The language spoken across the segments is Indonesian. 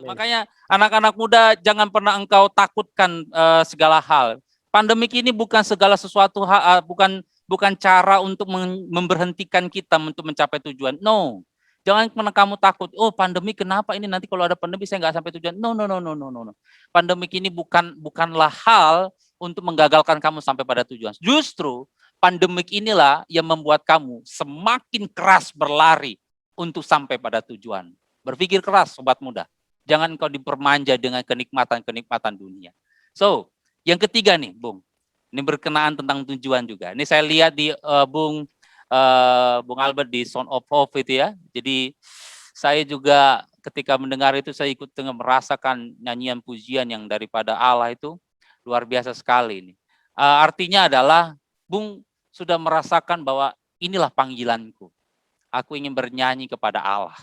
Makanya anak-anak muda jangan pernah engkau takutkan segala hal. Pandemik ini bukan segala sesuatu bukan cara untuk memberhentikan kita untuk mencapai tujuan. No. Jangan pernah kamu takut, oh pandemi kenapa ini nanti kalau ada pandemi saya nggak sampai tujuan. No, no, no, no, no, no. Pandemik ini bukanlah hal untuk menggagalkan kamu sampai pada tujuan. Justru pandemik inilah yang membuat kamu semakin keras berlari untuk sampai pada tujuan. Berpikir keras, sobat muda. Jangan kau dipermanja dengan kenikmatan-kenikmatan dunia. So, yang ketiga nih, Bung. Ini berkenaan tentang tujuan juga. Ini saya lihat di Bung Albert di Sound of Hope itu ya. Jadi saya juga ketika mendengar itu saya ikut merasakan nyanyian pujian yang daripada Allah itu luar biasa sekali ini. Artinya adalah Bung sudah merasakan bahwa inilah panggilanku. Aku ingin bernyanyi kepada Allah.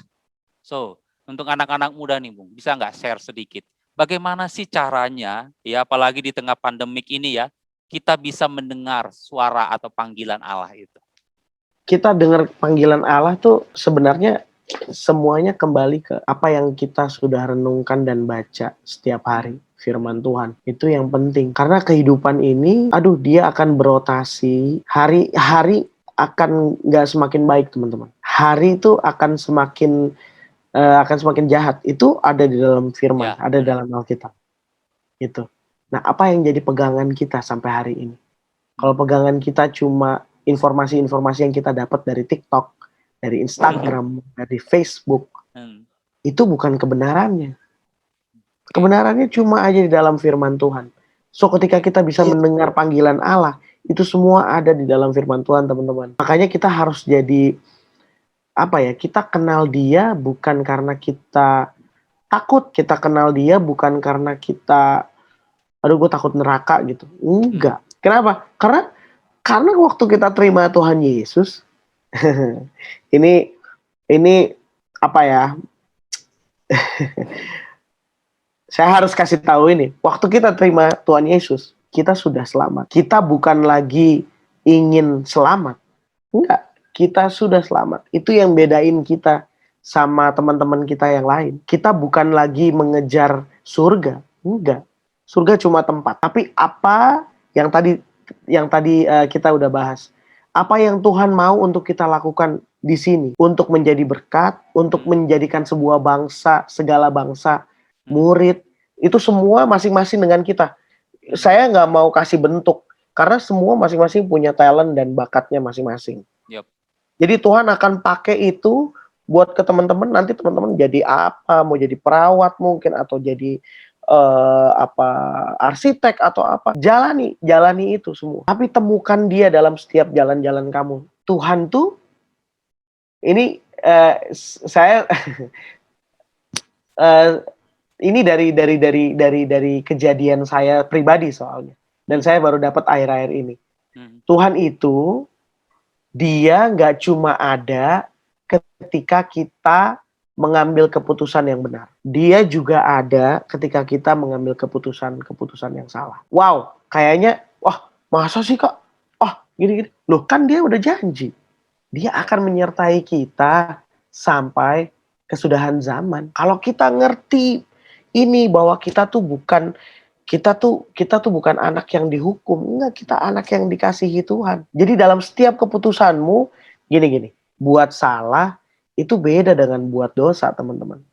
So, untuk anak-anak muda nih, Bung, bisa nggak share sedikit? Bagaimana sih caranya, ya apalagi di tengah pandemik ini ya, kita bisa mendengar suara atau panggilan Allah itu? Kita dengar panggilan Allah tuh sebenarnya semuanya kembali ke apa yang kita sudah renungkan dan baca setiap hari. Firman Tuhan itu yang penting, karena kehidupan ini, dia akan berotasi, hari-hari akan nggak semakin baik, teman-teman. Hari itu akan semakin jahat. Itu ada di dalam firman, ada dalam Alkitab. Itu. Nah, apa yang jadi pegangan kita sampai hari ini? Kalau pegangan kita cuma informasi-informasi yang kita dapat dari TikTok, dari Instagram, dari Facebook, itu bukan kebenarannya. Kebenarannya cuma aja di dalam firman Tuhan. So, ketika kita bisa mendengar panggilan Allah, itu semua ada di dalam firman Tuhan, teman-teman. Makanya kita harus jadi kita kenal Dia bukan karena kita takut, kita kenal Dia bukan karena kita gue takut neraka gitu. Enggak. Kenapa? Karena waktu kita terima Tuhan Yesus, ini saya harus kasih tahu ini. Waktu kita terima Tuhan Yesus, kita sudah selamat. Kita bukan lagi ingin selamat. Enggak. Kita sudah selamat. Itu yang bedain kita sama teman-teman kita yang lain. Kita bukan lagi mengejar surga. Enggak. Surga cuma tempat. Tapi apa yang tadi kita udah bahas. Apa yang Tuhan mau untuk kita lakukan di sini. Untuk menjadi berkat. Untuk menjadikan sebuah bangsa, segala bangsa, murid. Itu semua masing-masing dengan kita. Saya nggak mau kasih bentuk. Karena semua masing-masing punya talent dan bakatnya masing-masing. Jadi Tuhan akan pakai itu buat ke teman-teman, nanti teman-teman jadi apa, mau jadi perawat mungkin, atau jadi arsitek atau apa. Jalani itu semua. Tapi temukan Dia dalam setiap jalan-jalan kamu. Tuhan tuh, ini saya ini dari kejadian saya pribadi soalnya. Dan saya baru dapat akhir-akhir ini. Tuhan itu Dia nggak cuma ada ketika kita mengambil keputusan yang benar. Dia juga ada ketika kita mengambil keputusan yang salah. Wow, kayaknya, masa sih kok? Gini-gini. Loh, kan Dia udah janji. Dia akan menyertai kita sampai kesudahan zaman. Kalau kita ngerti ini, bahwa kita tuh bukan anak yang dihukum. Enggak, kita anak yang dikasihi Tuhan. Jadi dalam setiap keputusanmu, gini, buat salah itu beda dengan buat dosa, teman-teman.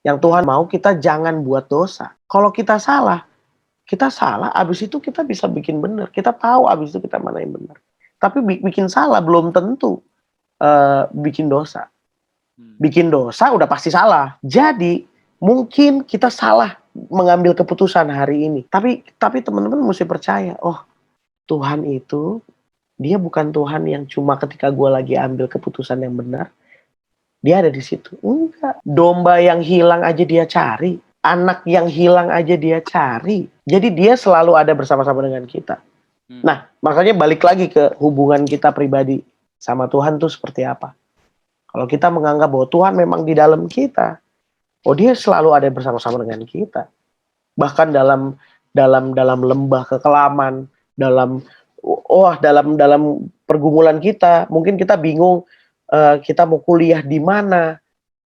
Yang Tuhan mau kita jangan buat dosa. Kalau kita salah, abis itu kita bisa bikin benar. Kita tahu abis itu kita mana yang benar. Tapi bikin salah belum tentu bikin dosa. Bikin dosa udah pasti salah. Jadi mungkin kita salah mengambil keputusan hari ini. Tapi teman-teman mesti percaya, Tuhan itu, Dia bukan Tuhan yang cuma ketika gue lagi ambil keputusan yang benar, Dia ada di situ. Enggak. Domba yang hilang aja Dia cari. Anak yang hilang aja Dia cari. Jadi Dia selalu ada bersama-sama dengan kita. Nah, makanya balik lagi ke hubungan kita pribadi sama Tuhan tuh seperti apa. Kalau kita menganggap bahwa Tuhan memang di dalam kita, Dia selalu ada bersama-sama dengan kita. Bahkan dalam lembah kekelaman, dalam pergumulan kita, mungkin kita bingung, kita mau kuliah di mana,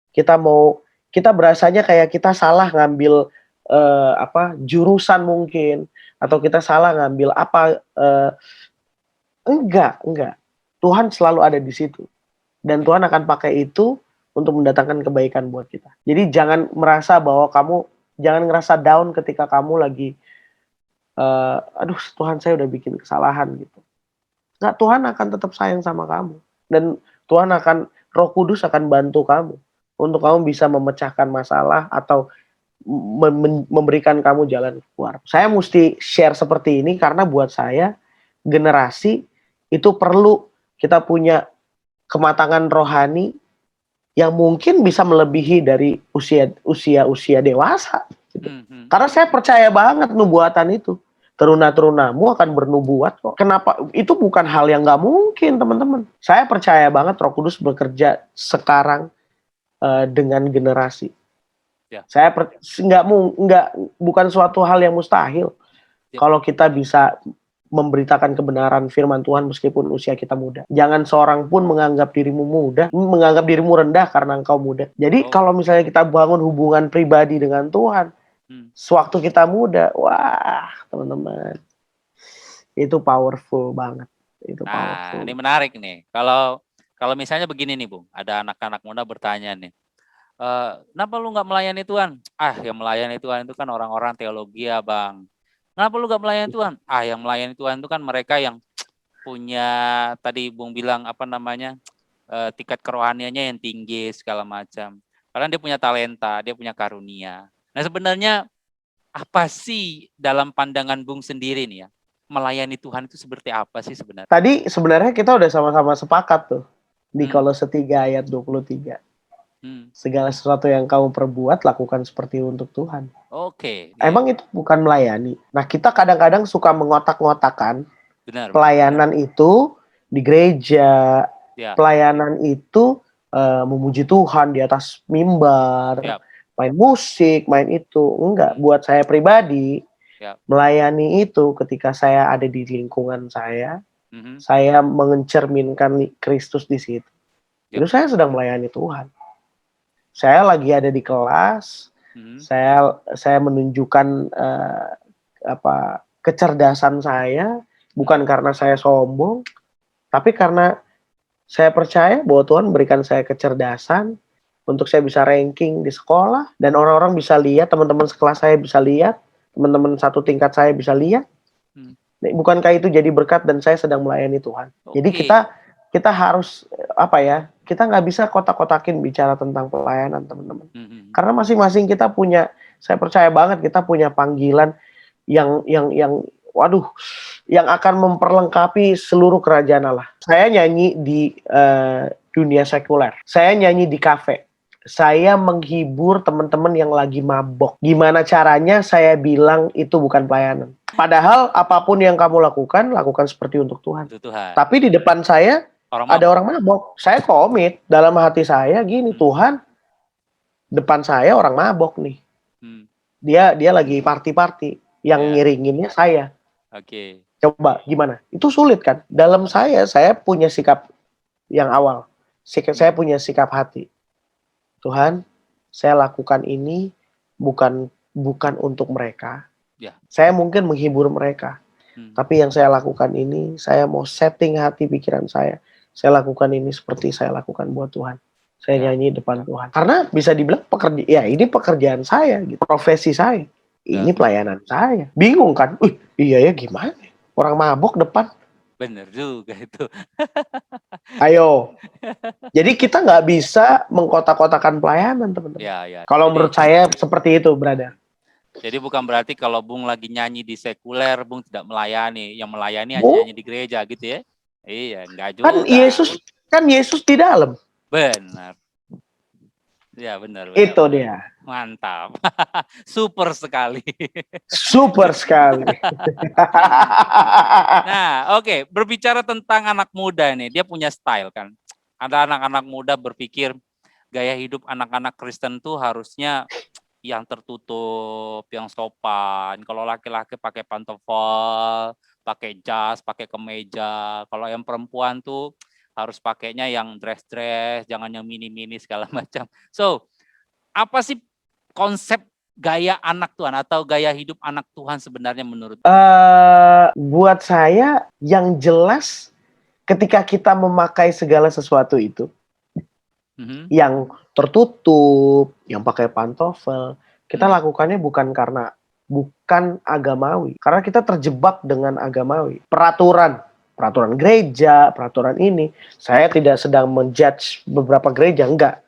kita mau kita berasanya kayak kita salah ngambil jurusan mungkin, atau kita salah ngambil apa, enggak. Tuhan selalu ada di situ dan Tuhan akan pakai itu untuk mendatangkan kebaikan buat kita. Jadi jangan merasa bahwa jangan ngerasa down ketika kamu lagi aduh Tuhan saya udah bikin kesalahan gitu. Enggak, Tuhan akan tetap sayang sama kamu dan Roh Kudus akan bantu kamu untuk kamu bisa memecahkan masalah atau memberikan kamu jalan keluar. Saya mesti share seperti ini karena buat saya generasi itu perlu kita punya kematangan rohani yang mungkin bisa melebihi dari usia dewasa. Gitu. Karena saya percaya banget nubuatan itu. Teruna-terunamu akan bernubuat kok. Kenapa? Itu bukan hal yang nggak mungkin, teman-teman. Saya percaya banget Roh Kudus bekerja sekarang dengan generasi. Ya. Saya bukan suatu hal yang mustahil. Ya. Kalau kita bisa memberitakan kebenaran firman Tuhan meskipun usia kita muda. Jangan seorang pun menganggap dirimu rendah karena engkau muda. Jadi kalau misalnya kita bangun hubungan pribadi dengan Tuhan, sewaktu kita muda, wah teman-teman, itu powerful banget. Nah, ini menarik nih. Kalau misalnya begini nih, Bung, ada anak-anak muda bertanya nih, kenapa lu nggak melayani Tuhan? Yang melayani Tuhan itu kan orang-orang teologi ya, Bang. Kenapa lu nggak melayani Tuhan? Yang melayani Tuhan itu kan mereka yang punya, tadi Bung bilang tingkat kerohaniannya yang tinggi segala macam. Karena dia punya talenta, dia punya karunia. Nah sebenarnya apa sih dalam pandangan Bung sendiri nih ya, melayani Tuhan itu seperti apa sih sebenarnya? Tadi sebenarnya kita udah sama-sama sepakat tuh di Kolose 3 ayat 23. Segala sesuatu yang kamu perbuat lakukan seperti untuk Tuhan. Oke. Emang itu bukan melayani. Nah kita kadang-kadang suka mengotak-ngotakan pelayanan itu di gereja, pelayanan itu memuji Tuhan di atas mimbar, main musik, main itu. Enggak, buat saya pribadi, melayani itu ketika saya ada di lingkungan saya mencerminkan Kristus di situ. Itu saya sedang melayani Tuhan. Saya lagi ada di kelas, saya menunjukkan kecerdasan saya, bukan karena saya sombong, tapi karena saya percaya bahwa Tuhan memberikan saya kecerdasan untuk saya bisa ranking di sekolah, dan orang-orang bisa lihat, teman-teman sekelas saya bisa lihat, teman-teman satu tingkat saya bisa lihat. Bukankah itu jadi berkat dan saya sedang melayani Tuhan? Jadi kita harus kita nggak bisa kotak-kotakin bicara tentang pelayanan, teman-teman. Karena masing-masing kita punya, saya percaya banget kita punya panggilan yang akan memperlengkapi seluruh kerajaan Allah. Saya nyanyi di dunia sekuler. Saya nyanyi di kafe. Saya menghibur teman-teman yang lagi mabok. Gimana caranya saya bilang itu bukan pelayanan? Padahal apapun yang kamu lakukan seperti untuk Tuhan. Tapi di depan saya ada orang mabok. Saya komit dalam hati saya gini, Tuhan, depan saya orang mabok nih. Dia lagi party-party, yang ngiringinnya saya. Coba gimana? Itu sulit kan? Dalam saya punya sikap yang awal. Saya punya sikap hati. Tuhan, saya lakukan ini bukan untuk mereka. Saya mungkin menghibur mereka. Tapi yang saya lakukan ini, saya mau setting hati pikiran saya. Saya lakukan ini seperti saya lakukan buat Tuhan. Saya nyanyi depan Tuhan. Karena bisa dibilang ini pekerjaan saya, gitu. Profesi saya. Ini pelayanan saya. Bingung kan? Iya ya gimana? Orang mabok depan. Bener juga itu. Ayo. Jadi kita nggak bisa mengkotak-kotakan pelayanan, teman-teman. Kalau menurut saya seperti itu, brother. Jadi bukan berarti kalau Bung lagi nyanyi di sekuler, Bung tidak melayani. Yang melayani hanya nyanyi di gereja gitu ya. Iya, enggak juga. Kan Yesus di dalam. Benar. Ya, benar. Itu dia. Mantap. Super sekali. Super sekali. Nah, oke. Berbicara tentang anak muda nih, dia punya style kan. Ada anak-anak muda berpikir gaya hidup anak-anak Kristen tuh harusnya yang tertutup, yang sopan. Kalau laki-laki pakai pantofel, pakai jas, pakai kemeja. Kalau yang perempuan tuh harus pakainya yang dress-dress, jangan yang mini-mini segala macam. So, apa sih konsep gaya anak Tuhan atau gaya hidup anak Tuhan sebenarnya menurut? Buat saya yang jelas ketika kita memakai segala sesuatu itu Mhm. yang tertutup, yang pakai pantofel, kita lakukannya bukan agamawi. Karena kita terjebak dengan agamawi. Peraturan gereja, peraturan ini. Saya tidak sedang menjudge beberapa gereja, enggak.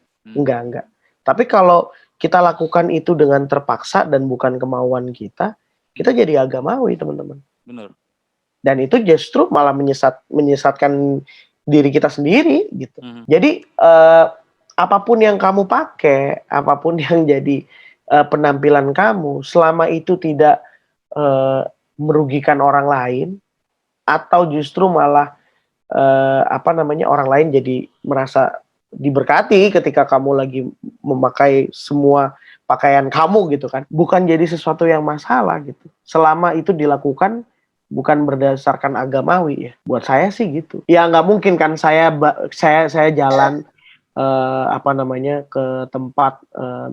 Tapi kalau kita lakukan itu dengan terpaksa dan bukan kemauan kita jadi agamawi, teman-teman. Benar. Dan itu justru malah menyesatkan diri kita sendiri gitu. Jadi apapun yang kamu pakai, apapun yang jadi penampilan kamu, selama itu tidak merugikan orang lain atau justru malah orang lain jadi merasa diberkati ketika kamu lagi memakai semua pakaian kamu gitu kan, bukan jadi sesuatu yang masalah gitu. Selama itu dilakukan bukan berdasarkan agamawi ya. Buat saya sih gitu. Ya nggak mungkin kan saya jalan ke tempat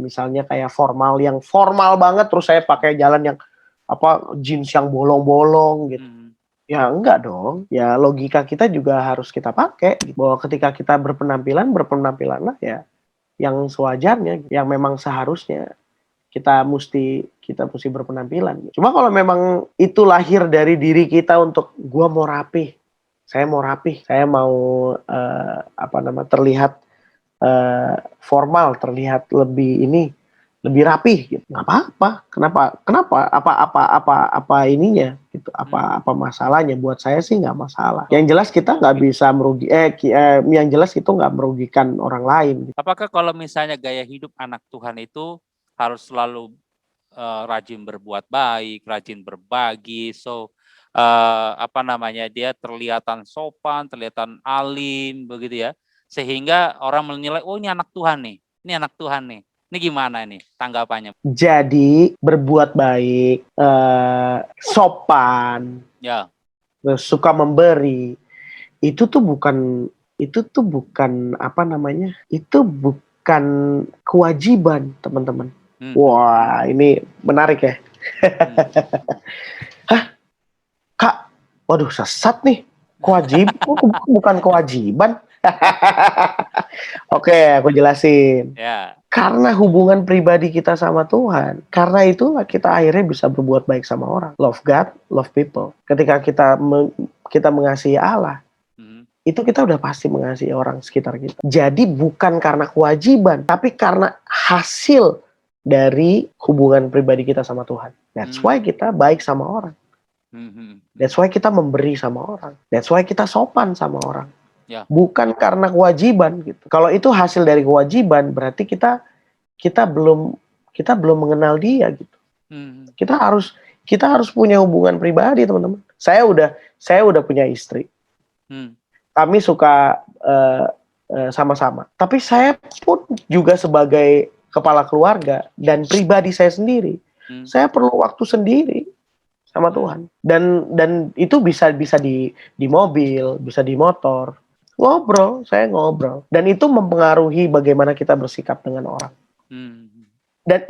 misalnya kayak yang formal banget terus saya pakai jalan yang jeans yang bolong-bolong gitu. Ya enggak dong. Ya logika kita juga harus kita pakai gitu. Bahwa ketika kita berpenampilanlah ya yang sewajarnya, yang memang seharusnya kita mesti berpenampilan. Cuma kalau memang itu lahir dari diri kita untuk gua mau rapih, saya mau terlihat formal, terlihat lebih rapih gitu. Nggak apa-apa. Kenapa? Apa ininya gitu? Apa masalahnya? Buat saya sih nggak masalah. Yang jelas kita nggak bisa yang jelas itu nggak merugikan orang lain. Apakah kalau misalnya gaya hidup anak Tuhan itu harus selalu rajin berbuat baik, rajin berbagi, dia terlihatan sopan, terlihatan alim begitu ya, sehingga orang menilai, oh ini anak Tuhan nih, ini gimana nih tanggapannya? Jadi berbuat baik, sopan, ya, suka memberi, itu tuh bukan kewajiban, teman-teman. Wah, ini menarik ya. Hah? Kak, waduh sesat nih. Bukan kewajiban. Oke, aku jelasin. Karena hubungan pribadi kita sama Tuhan, karena itulah kita akhirnya bisa berbuat baik sama orang. Love God, love people. Ketika kita mengasihi Allah, itu kita udah pasti mengasihi orang sekitar kita. Jadi bukan karena kewajiban, tapi karena hasil dari hubungan pribadi kita sama Tuhan. That's why kita baik sama orang. That's why kita memberi sama orang. That's why kita sopan sama orang. Bukan karena kewajiban gitu. Kalau itu hasil dari kewajiban, berarti kita belum mengenal dia gitu. Kita harus punya hubungan pribadi, teman-teman. Saya udah punya istri. Kami suka sama-sama. Tapi saya pun juga sebagai kepala keluarga dan pribadi saya sendiri, saya perlu waktu sendiri sama Tuhan. Dan itu bisa di mobil, bisa di motor. Saya ngobrol. Dan itu mempengaruhi bagaimana kita bersikap dengan orang. Dan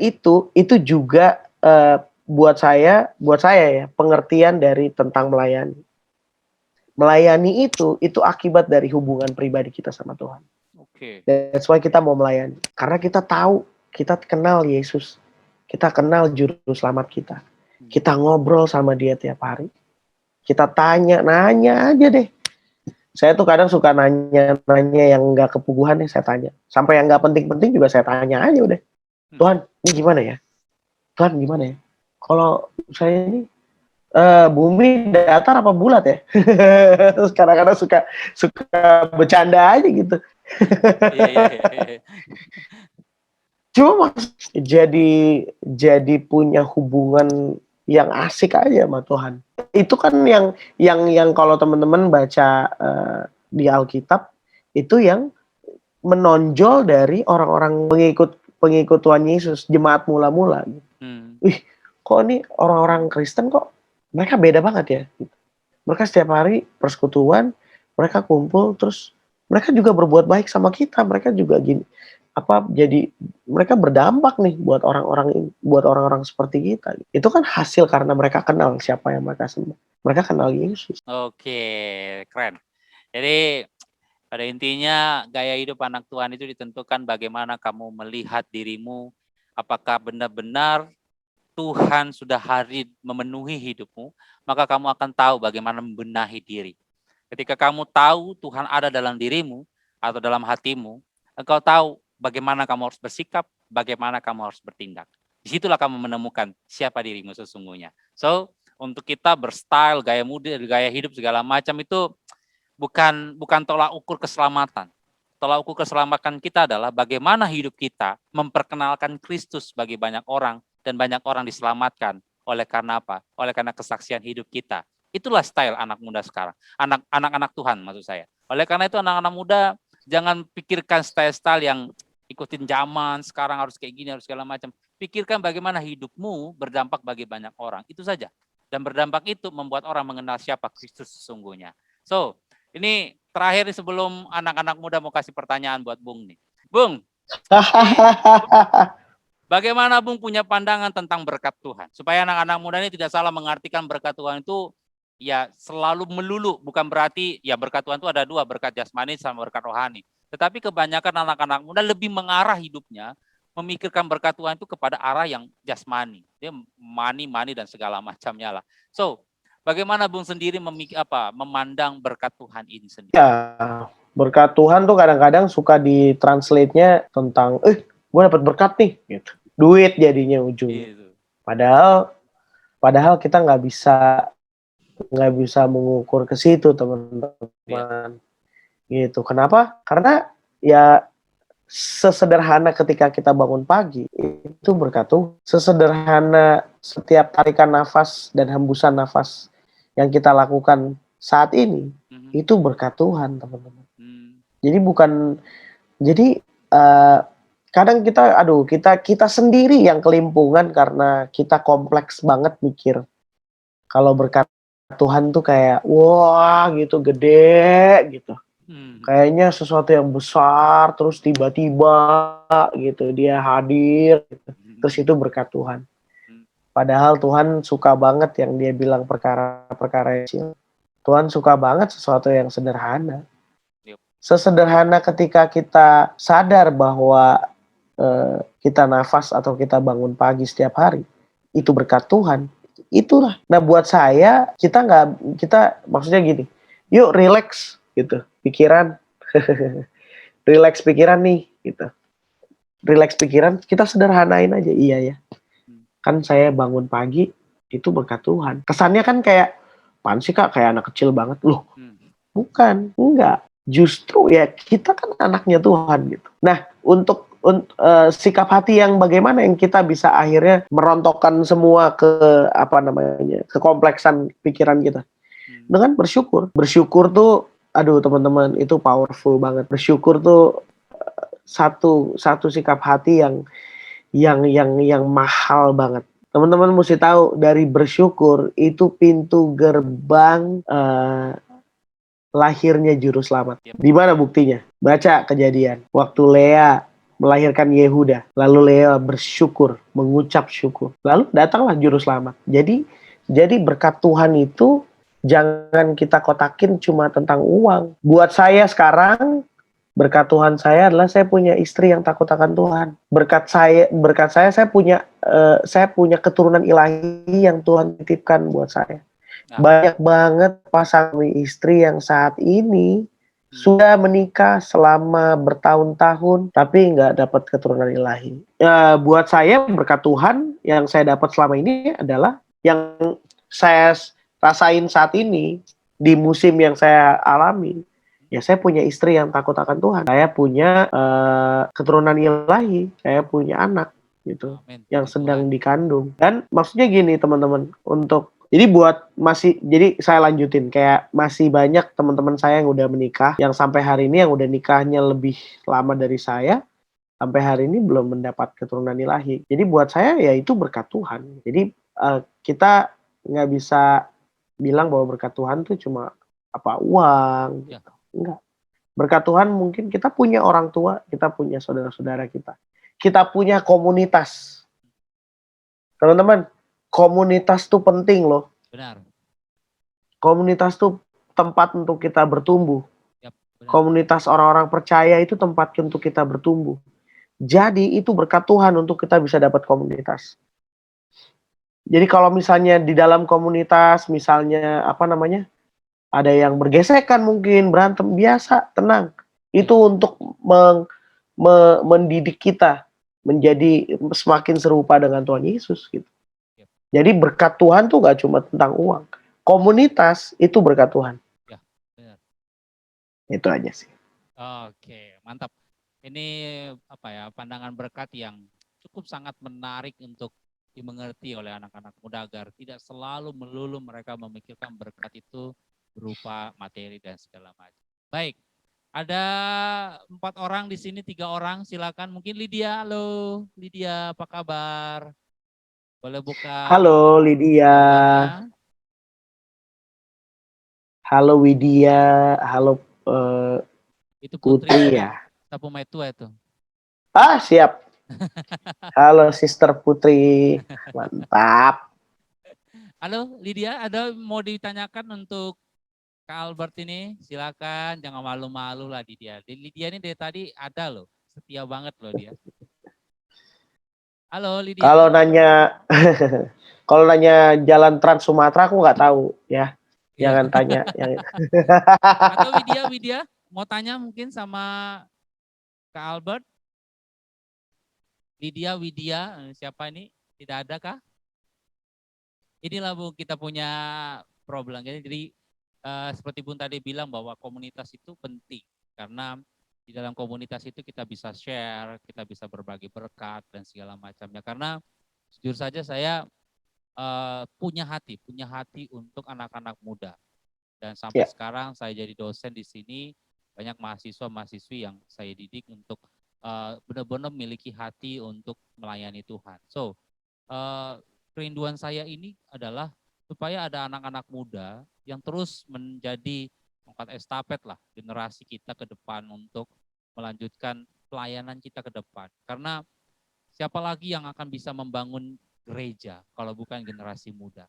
itu juga buat saya ya pengertian dari tentang melayani. Melayani itu akibat dari hubungan pribadi kita sama Tuhan. That's why kita mau melayani. Karena kita tahu, kita kenal Yesus. Kita kenal juru selamat kita. Kita ngobrol sama dia tiap hari. Kita nanya aja deh. Saya tuh kadang suka nanya yang nggak kepuguhan nih, saya tanya. Sampai yang nggak penting-penting juga saya tanya aja udah. Tuhan, ini gimana ya? Tuhan, gimana ya? Kalau saya ini bumi datar apa bulat ya? Terus kadang-kadang suka bercanda aja gitu. Cuma jadi punya hubungan yang asik aja sama Tuhan. Itu kan yang kalau teman-teman baca di Alkitab itu yang menonjol dari orang-orang pengikut Tuhan Yesus, jemaat mula-mula. Wih, kok ini orang-orang Kristen kok mereka beda banget ya. Mereka setiap hari persekutuan, mereka kumpul, terus mereka juga berbuat baik sama kita. Mereka juga gini. jadi mereka berdampak nih buat orang-orang ini, buat orang-orang seperti kita. Itu kan hasil karena mereka kenal siapa yang mereka sembah. Mereka kenal Yesus. Oke, keren. Jadi pada intinya gaya hidup anak Tuhan itu ditentukan bagaimana kamu melihat dirimu, apakah benar-benar Tuhan sudah hadir memenuhi hidupmu, maka kamu akan tahu bagaimana membenahi diri. Ketika kamu tahu Tuhan ada dalam dirimu atau dalam hatimu, engkau tahu bagaimana kamu harus bersikap, bagaimana kamu harus bertindak. Disitulah kamu menemukan siapa dirimu sesungguhnya. So, untuk kita berstyle, gaya muda, gaya hidup segala macam itu bukan tolak ukur keselamatan. Tolak ukur keselamatan kita adalah bagaimana hidup kita memperkenalkan Kristus bagi banyak orang dan banyak orang diselamatkan. Oleh karena apa? Oleh karena kesaksian hidup kita. Itulah style anak muda sekarang. Anak-anak Tuhan maksud saya. Oleh karena itu anak-anak muda jangan pikirkan style-style yang ikutin zaman, sekarang harus kayak gini, harus segala macam. Pikirkan bagaimana hidupmu berdampak bagi banyak orang. Itu saja. Dan berdampak itu membuat orang mengenal siapa Kristus sesungguhnya. So, ini terakhir nih sebelum anak-anak muda mau kasih pertanyaan buat Bung nih. Bung, bagaimana Bung punya pandangan tentang berkat Tuhan? Supaya anak-anak muda ini tidak salah mengartikan berkat Tuhan itu ya selalu melulu. Bukan berarti ya berkat Tuhan itu ada dua, berkat jasmani sama berkat rohani. Tetapi kebanyakan anak-anak muda lebih mengarah hidupnya memikirkan berkat Tuhan itu kepada arah yang jasmani. Dia money dan segala macamnya lah. So, bagaimana Bung sendiri memandang berkat Tuhan ini sendiri? Ya, berkat Tuhan tuh kadang-kadang suka ditranslate-nya tentang, gue dapat berkat nih, gitu. Duit jadinya ujungnya. Gitu. Padahal kita nggak bisa mengukur ke situ, teman-teman. Gitu. Kenapa? Karena ya sesederhana ketika kita bangun pagi itu berkat Tuhan. Sesederhana setiap tarikan nafas dan hembusan nafas yang kita lakukan saat ini itu berkat Tuhan, teman-teman. Jadi kadang kita sendiri yang kelimpungan karena kita kompleks banget mikir kalau berkat Tuhan tuh kayak wah gitu, gede gitu. Kayaknya sesuatu yang besar, terus tiba-tiba gitu dia hadir, gitu. Terus itu berkat Tuhan. Padahal Tuhan suka banget yang dia bilang perkara-perkara kecil. Tuhan suka banget sesuatu yang sederhana. Sesederhana ketika kita sadar bahwa kita nafas atau kita bangun pagi setiap hari, itu berkat Tuhan. Itulah. Nah buat saya kita maksudnya gini, yuk relax gitu pikiran. Relax pikiran nih gitu. Relax pikiran, kita sederhanain aja. Iya ya. Kan saya bangun pagi itu berkat Tuhan. Kesannya kan kayak apaan sih Kak, kayak anak kecil banget loh. Bukan, enggak. Justru ya kita kan anaknya Tuhan gitu. Nah, untuk sikap hati yang bagaimana yang kita bisa akhirnya merontokkan semua ke kekompleksan pikiran kita. Dengan bersyukur. Bersyukur tuh aduh teman-teman itu powerful banget. Bersyukur tuh satu sikap hati yang mahal banget. Teman-teman mesti tahu dari bersyukur itu pintu gerbang lahirnya juru selamat. Di mana buktinya? Baca Kejadian. Waktu Lea melahirkan Yehuda, lalu Lea bersyukur, mengucap syukur. Lalu datanglah juru selamat. Jadi berkat Tuhan itu jangan kita kotakin cuma tentang uang. Buat saya sekarang berkat Tuhan saya adalah saya punya istri yang takut akan Tuhan. Berkat saya punya keturunan ilahi yang Tuhan titipkan buat saya. Banyak banget pasangan istri yang saat ini sudah menikah selama bertahun-tahun tapi nggak dapat keturunan ilahi. Buat saya berkat Tuhan yang saya dapat selama ini adalah yang saya rasain saat ini di musim yang saya alami. Ya saya punya istri yang takut akan Tuhan. Saya punya keturunan ilahi. Saya punya anak gitu yang sedang dikandung. Dan maksudnya gini teman-teman, jadi saya lanjutin kayak masih banyak teman-teman saya yang udah menikah, yang sampai hari ini yang udah nikahnya lebih lama dari saya, sampai hari ini belum mendapat keturunan ilahi. Jadi buat saya ya itu berkat Tuhan. Jadi kita nggak bisa bilang bahwa berkat Tuhan tuh cuma uang gitu. Enggak. Berkat Tuhan mungkin kita punya orang tua, kita punya saudara-saudara kita. Kita punya komunitas. Teman-teman, komunitas tuh penting loh. Benar. Komunitas tuh tempat untuk kita bertumbuh. Yap, benar. Komunitas orang-orang percaya itu tempat untuk kita bertumbuh. Jadi itu berkat Tuhan untuk kita bisa dapat komunitas. Jadi kalau misalnya di dalam komunitas, misalnya apa namanya, ada yang bergesekan mungkin, berantem, biasa, tenang. Itu untuk mendidik kita menjadi semakin serupa dengan Tuhan Yesus gitu. Jadi berkat Tuhan tuh gak cuma tentang uang. Komunitas itu berkat Tuhan. Ya, benar. Itu aja sih. Oke, mantap. Ini apa ya, pandangan berkat yang cukup sangat menarik untuk dimengerti oleh anak-anak muda agar tidak selalu melulu mereka memikirkan berkat itu berupa materi dan segala macam. Baik, ada 4 orang di sini, 3 orang, silakan. Mungkin Lydia, halo Lydia, apa kabar? Boleh buka. Halo Lydia. Gambarnya. Halo Widya, halo Itu Putri ya. Sapu Metua itu. Ah, siap. Halo Sister Putri, mantap. Halo Lydia, ada mau ditanyakan untuk Kak Albert ini? Silakan, jangan malu-malu lah Lydia. Lydia ini dari tadi ada loh, setia banget loh dia. Halo Lydia. Kalau nanya jalan Trans Sumatera aku nggak tahu ya. Jangan tanya yang Atau Widya mau tanya mungkin sama Kak Albert. Widya, siapa ini? Tidak ada kah? Inilah Bu, kita punya problem. Jadi seperti Bun tadi bilang bahwa komunitas itu penting. Karena di dalam komunitas itu kita bisa share, kita bisa berbagi berkat dan segala macamnya. Karena jujur saja saya punya hati untuk anak-anak muda. Dan sampai sekarang saya jadi dosen di sini, banyak mahasiswa-mahasiswi yang saya didik untuk benar-benar memiliki hati untuk melayani Tuhan. So, kerinduan saya ini adalah supaya ada anak-anak muda yang terus menjadi tongkat estafet lah generasi kita ke depan untuk melanjutkan pelayanan kita ke depan. Karena siapa lagi yang akan bisa membangun gereja kalau bukan generasi muda.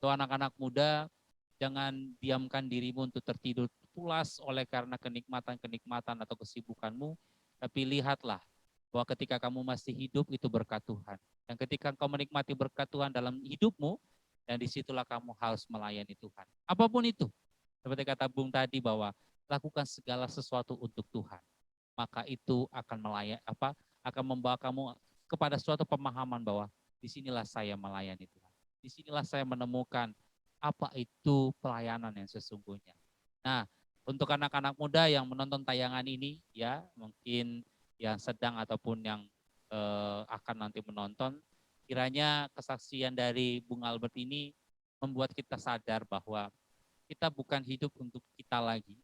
So, anak-anak muda, jangan diamkan dirimu untuk tertidur pulas oleh karena kenikmatan-kenikmatan atau kesibukanmu, tapi lihatlah bahwa ketika kamu masih hidup itu berkat Tuhan. Dan ketika kau menikmati berkat Tuhan dalam hidupmu, dan disitulah kamu harus melayani Tuhan. Apapun itu, seperti kata Bung tadi bahwa lakukan segala sesuatu untuk Tuhan. Maka itu akan akan membawa kamu kepada suatu pemahaman bahwa disinilah saya melayani Tuhan. Disinilah saya menemukan apa itu pelayanan yang sesungguhnya. Nah, untuk anak-anak muda yang menonton tayangan ini, ya mungkin yang sedang ataupun yang akan nanti menonton, kiranya kesaksian dari Bung Albert ini membuat kita sadar bahwa kita bukan hidup untuk kita lagi.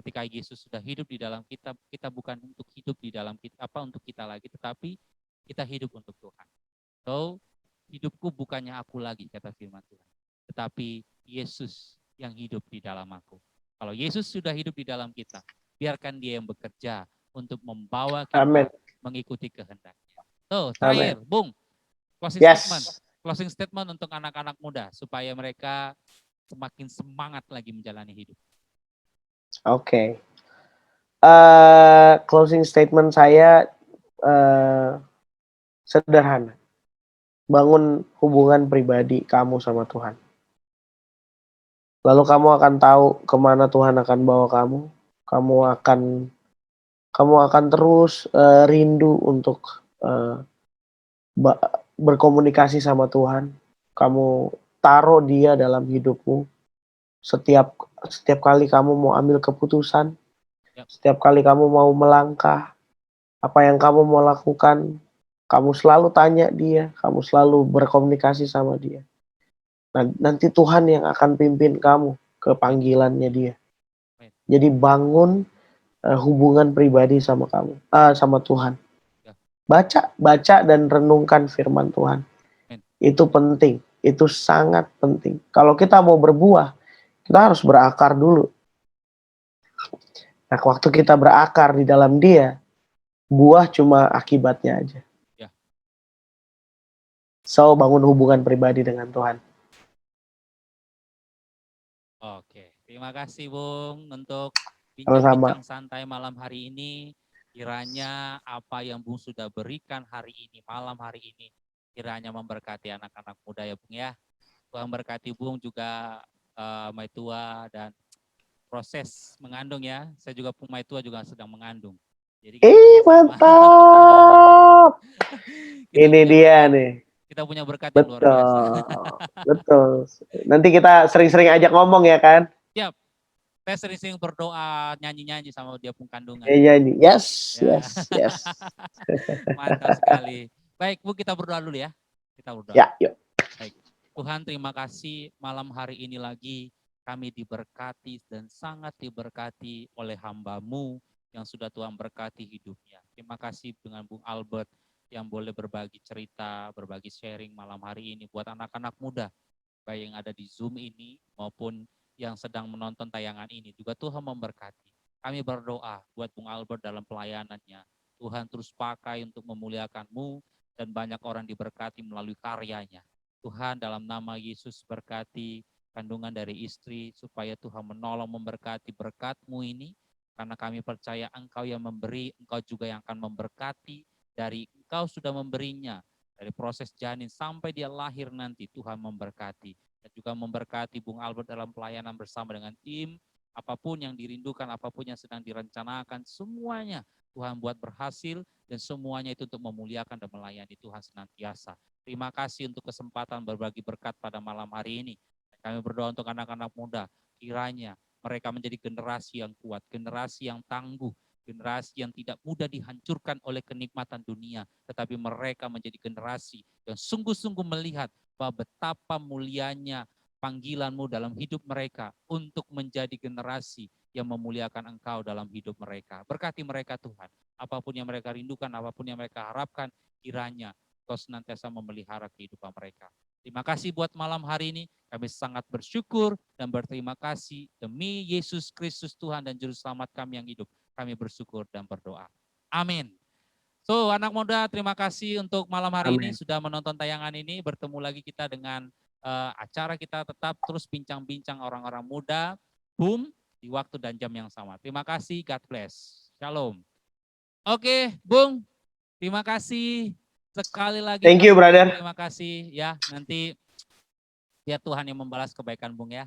Ketika Yesus sudah hidup di dalam kita, kita bukan untuk hidup di dalam untuk kita lagi, tetapi kita hidup untuk Tuhan. So, hidupku bukannya aku lagi, kata firman Tuhan, tetapi Yesus yang hidup di dalam aku. Kalau Yesus sudah hidup di dalam kita, biarkan dia yang bekerja untuk membawa kita mengikuti kehendaknya. So, terakhir, Bung, closing statement untuk anak-anak muda supaya mereka semakin semangat lagi menjalani hidup. Oke. Closing statement saya sederhana. Bangun hubungan pribadi kamu sama Tuhan. Lalu kamu akan tahu kemana Tuhan akan bawa kamu. Kamu akan terus rindu untuk berkomunikasi sama Tuhan. Kamu taruh dia dalam hidupmu. Setiap kali kamu mau ambil keputusan, setiap kali kamu mau melangkah, apa yang kamu mau lakukan, kamu selalu tanya dia, kamu selalu berkomunikasi sama dia. Nanti Tuhan yang akan pimpin kamu ke panggilannya dia. Jadi bangun hubungan pribadi sama kamu, sama Tuhan. Baca dan renungkan firman Tuhan. Itu penting, itu sangat penting. Kalau kita mau berbuah, kita harus berakar dulu. Nah, waktu kita berakar di dalam Dia, buah cuma akibatnya aja. Ya. So, bangun hubungan pribadi dengan Tuhan. Oke, terima kasih Bung untuk Sama-sama. bincang-bincang santai malam hari ini. Kiranya apa yang Bung sudah berikan hari ini, malam hari ini, kiranya memberkati anak-anak muda ya Bung ya. Tuhan berkati Bung juga Maitua dan proses mengandung ya. Saya juga Bung Maitua juga sedang mengandung. Jadi kita sama-sama. Mantap. Ini dia nih. Kita punya berkat yang luar biasa. Betul. Nanti kita sering-sering ajak ngomong ya kan? Siap. Saya sering-sering berdoa, nyanyi-nyanyi sama dia pun kandungan. Iya nih. Yes. Mantap sekali. Baik, Bu, kita berdoa dulu ya. Kita berdoa. Ya, yuk. Baik. Tuhan, terima kasih malam hari ini lagi kami diberkati dan sangat diberkati oleh hamba-Mu yang sudah Tuhan berkati hidupnya. Terima kasih dengan Bung Albert yang boleh berbagi cerita, berbagi sharing malam hari ini buat anak-anak muda, baik yang ada di Zoom ini maupun yang sedang menonton tayangan ini. Juga Tuhan memberkati. Kami berdoa buat Bung Albert dalam pelayanannya. Tuhan terus pakai untuk memuliakan-Mu dan banyak orang diberkati melalui karyanya. Tuhan dalam nama Yesus berkati kandungan dari istri supaya Tuhan menolong memberkati berkat-Mu ini. Karena kami percaya Engkau yang memberi, Engkau juga yang akan memberkati. Dari Engkau sudah memberinya, dari proses janin sampai dia lahir nanti Tuhan memberkati. Dan juga memberkati Bung Albert dalam pelayanan bersama dengan tim, apapun yang dirindukan, apapun yang sedang direncanakan, semuanya Tuhan buat berhasil dan semuanya itu untuk memuliakan dan melayani Tuhan senantiasa. Terima kasih untuk kesempatan berbagi berkat pada malam hari ini. Kami berdoa untuk anak-anak muda, kiranya mereka menjadi generasi yang kuat, generasi yang tangguh, generasi yang tidak mudah dihancurkan oleh kenikmatan dunia, tetapi mereka menjadi generasi yang sungguh-sungguh melihat bahwa betapa mulianya panggilan-Mu dalam hidup mereka untuk menjadi generasi yang memuliakan Engkau dalam hidup mereka. Berkati mereka Tuhan, apapun yang mereka rindukan, apapun yang mereka harapkan, kiranya Engkau senantiasa memelihara kehidupan mereka. Terima kasih buat malam hari ini, kami sangat bersyukur dan berterima kasih demi Yesus Kristus Tuhan dan Juru Selamat kami yang hidup. Kami bersyukur dan berdoa. Amin. So, anak muda, terima kasih untuk malam hari ini sudah menonton tayangan ini. Bertemu lagi kita dengan acara kita tetap terus bincang-bincang orang-orang muda. Boom, di waktu dan jam yang sama. Terima kasih, God bless. Shalom. Oke, Bung, terima kasih sekali lagi. Thank you, brother. Terima kasih ya. Nanti biar Tuhan yang membalas kebaikan Bung ya.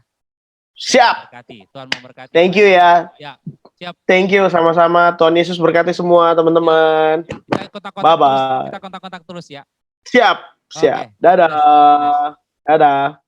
Siap. Tuhan memberkati. Thank you ya. Ya, siap. Thank you sama-sama. Tuhan Yesus berkati semua teman-teman. Ya. Kita kontak-kontak terus ya. Siap. Okay. Dadah. Dadah.